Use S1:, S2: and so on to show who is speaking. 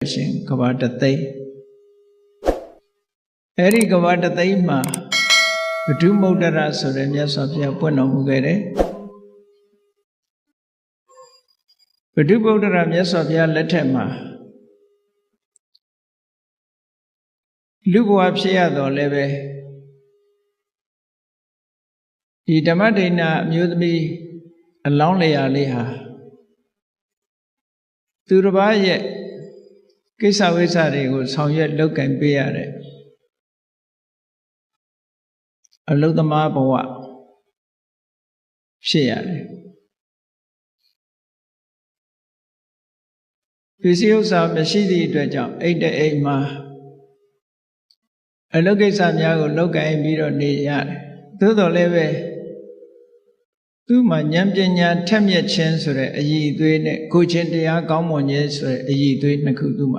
S1: ရှင်ကဘာတသိန်းအဲ့ဒီကဘာတသိန်းမှာဘုဒ္ဓမုဒ္ဒရာဆိုတဲ့မြတ်စွာဘုရားပွင့်တော်မူခဲ့တယ်ဘုဒ္ဓဗုဒ္ဓရာမြတ်စွာဘုရားလက်ထက်မှာလူဘဝဖြစ်ရတော့လည်းပဲဒီဓမ္မဒိဏအမျိုးသမီးအလောင်းလျာလေးဟာသူတစ်ပါးရဲ့ကိစ္စဝိစ္စတွေကိုဆောင်ရွက်လုပ်ကင်ပေးရတဲ့အလုသမားဘဝဖြစ်ရတယ်ပစ္စည်းဥစ္စာမရှိသည့်အတွက်ကြောင့်အိတ်တဲ့အိမ်မှာအလုပ်ကိစ္စများကိုလုပ်ကင်ပြီးတော့နေရတယ်သို့တော်လည်းပဲသူ့မှာဉာဏ်ပညာထက်မြက်ခြင်းဆိုတဲ့အရည်အသွေးနဲ့ကိုယ်ချင်းတရားကောင်းမွန်ခြင်းဆိုတဲ့အရည်အသွေးနှစ်ခုသူ့မှာ